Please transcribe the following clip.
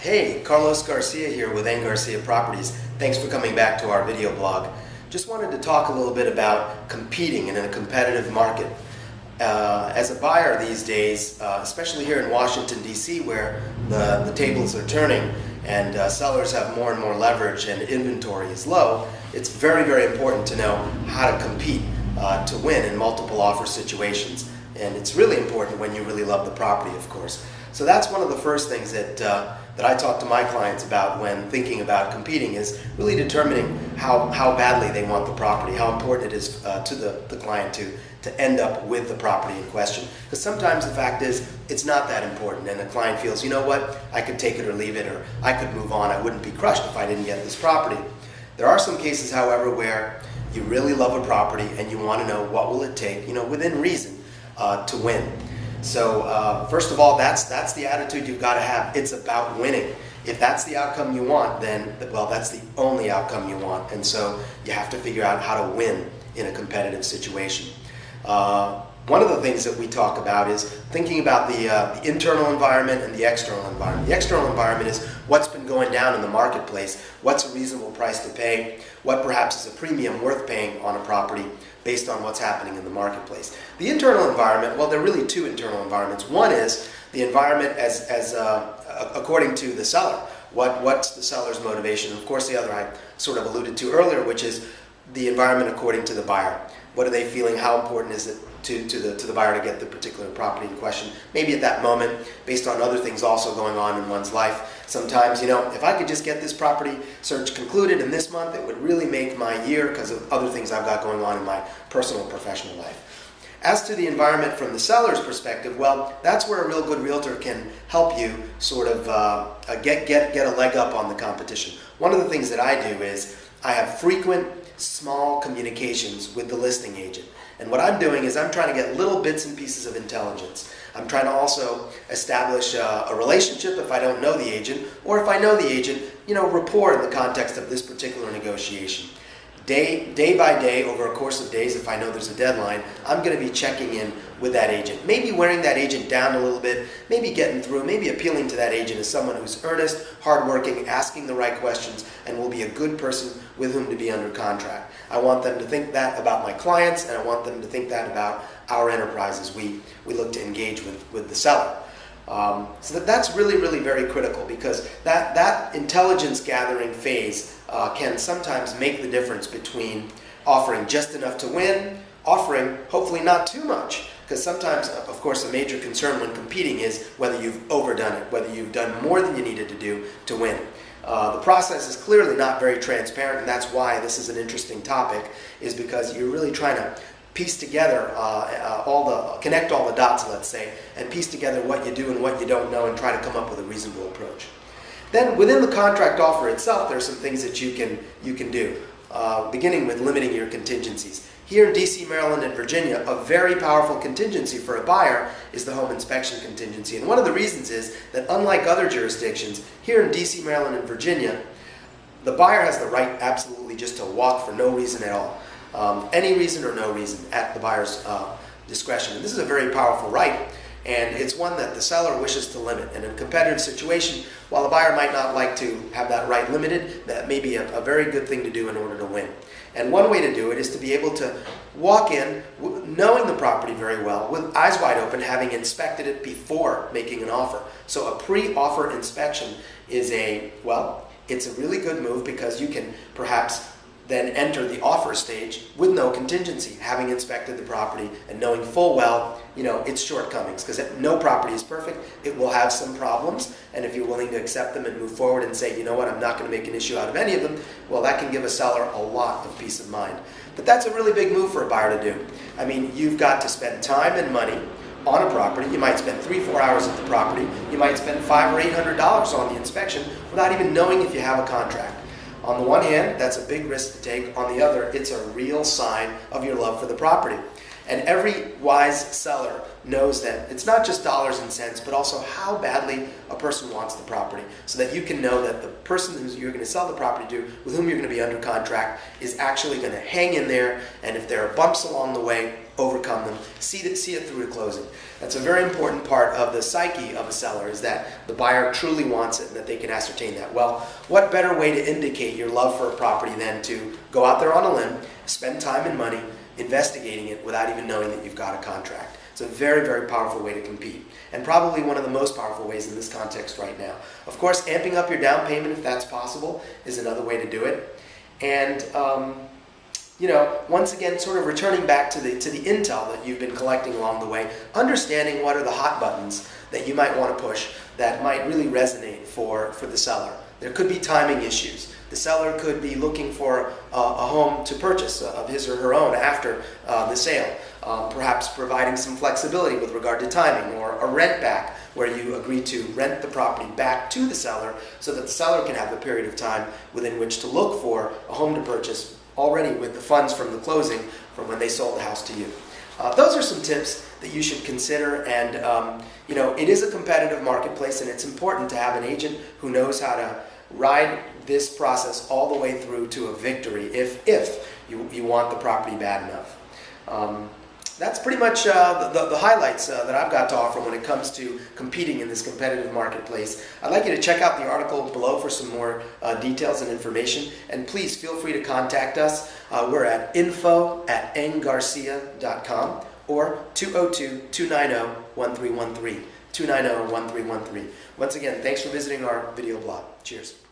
Hey, Carlos Garcia here with Eng Garcia Properties. Thanks for coming back to our video blog. Just wanted to talk a little bit about competing in a competitive market. As a buyer these days, especially here in Washington, D.C., where the tables are turning and sellers have more and more leverage and inventory is low, it's very, very important to know how to compete to win in multiple offer situations. And it's really important when you really love the property, of course. So that's one of the first things that I talk to my clients about when thinking about competing, is really determining how badly they want the property, how important it is to the client to end up with the property in question. Because sometimes the fact is, it's not that important and the client feels, you know what, I could take it or leave it, or I could move on, I wouldn't be crushed if I didn't get this property. There are some cases, however, where you really love a property and you want to know what will it take, within reason, to win. So first of all, that's the attitude you've got to have. It's about winning. If that's the outcome you want, then, well, that's the only outcome you want. And so you have to figure out how to win in a competitive situation. One of the things that we talk about is thinking about the internal environment and the external environment. The external environment is what's been going down in the marketplace, what's a reasonable price to pay, what perhaps is a premium worth paying on a property based on what's happening in the marketplace. The internal environment, well, there are really two internal environments. One is the environment as according to the seller. What's the seller's motivation? Of course, the other I sort of alluded to earlier, which is the environment according to the buyer. What are they feeling? How important is it to the buyer to get the particular property in question? Maybe at that moment, based on other things also going on in one's life. Sometimes, if I could just get this property search concluded in this month, it would really make my year because of other things I've got going on in my personal and professional life. As to the environment from the seller's perspective, well, that's where a real good realtor can help you sort of get a leg up on the competition. One of the things that I do is I have frequent small communications with the listing agent. And what I'm doing is I'm trying to get little bits and pieces of intelligence. I'm trying to also establish a relationship if I don't know the agent, or if I know the agent, rapport in the context of this particular negotiation. Day by day, over a course of days, if I know there's a deadline, I'm going to be checking in with that agent. Maybe wearing that agent down a little bit, maybe getting through, maybe appealing to that agent as someone who's earnest, hardworking, asking the right questions, and will be a good person with whom to be under contract. I want them to think that about my clients, and I want them to think that about our enterprise as we look to engage with the seller. So that's really, really very critical, because that intelligence gathering phase can sometimes make the difference between offering just enough to win, offering hopefully not too much, because sometimes, of course, a major concern when competing is whether you've overdone it, whether you've done more than you needed to do to win. The process is clearly not very transparent, and that's why this is an interesting topic, is because you're really trying to piece together connect all the dots, let's say, and piece together what you do and what you don't know and try to come up with a reasonable approach. Then within the contract offer itself, there are some things that you can do, beginning with limiting your contingencies. Here in D.C., Maryland, and Virginia, a very powerful contingency for a buyer is the home inspection contingency. And one of the reasons is that, unlike other jurisdictions, here in D.C., Maryland, and Virginia, the buyer has the right absolutely just to walk for no reason at all. Any reason or no reason at the buyer's discretion. And this is a very powerful right, and it's one that the seller wishes to limit. And in a competitive situation, while the buyer might not like to have that right limited, that may be a very good thing to do in order to win. And one way to do it is to be able to walk in knowing the property very well, with eyes wide open, having inspected it before making an offer. So a pre-offer inspection is it's a really good move, because you can perhaps then enter the offer stage with no contingency, having inspected the property and knowing full well, its shortcomings, because no property is perfect. It will have some problems, and if you're willing to accept them and move forward and say, you know what, I'm not going to make an issue out of any of them, well, that can give a seller a lot of peace of mind. But that's a really big move for a buyer to do. I mean, you've got to spend time and money on a property. You might spend 3-4 hours at the property. You might spend $500 or $800 on the inspection without even knowing if you have a contract. On the one hand, that's a big risk to take. On the other, it's a real sign of your love for the property. And every wise seller knows that it's not just dollars and cents, but also how badly a person wants the property, so that you can know that the person who you're going to sell the property to, with whom you're going to be under contract, is actually going to hang in there, and if there are bumps along the way, overcome them, see it through to closing. That's a very important part of the psyche of a seller, is that the buyer truly wants it and that they can ascertain that. Well, what better way to indicate your love for a property than to go out there on a limb, spend time and money investigating it without even knowing that you've got a contract. It's a very, very powerful way to compete, and probably one of the most powerful ways in this context right now. Of course, amping up your down payment, if that's possible, is another way to do it. And you know, once again, sort of returning back to the intel that you've been collecting along the way, understanding what are the hot buttons that you might want to push that might really resonate for the seller. There could be timing issues. The seller could be looking for a home to purchase of his or her own after the sale, perhaps providing some flexibility with regard to timing, or a rent back where you agree to rent the property back to the seller so that the seller can have a period of time within which to look for a home to purchase already with the funds from the closing from when they sold the house to you. Those are some tips that you should consider, and you know, it is a competitive marketplace, and it's important to have an agent who knows how to ride this process all the way through to a victory if you want the property bad enough. That's pretty much the highlights that I've got to offer when it comes to competing in this competitive marketplace. I'd like you to check out the article below for some more details and information, and please feel free to contact us. We're at info@enggarcia.com or 202-290-1313. 290-1313. Once again, thanks for visiting our video blog. Cheers.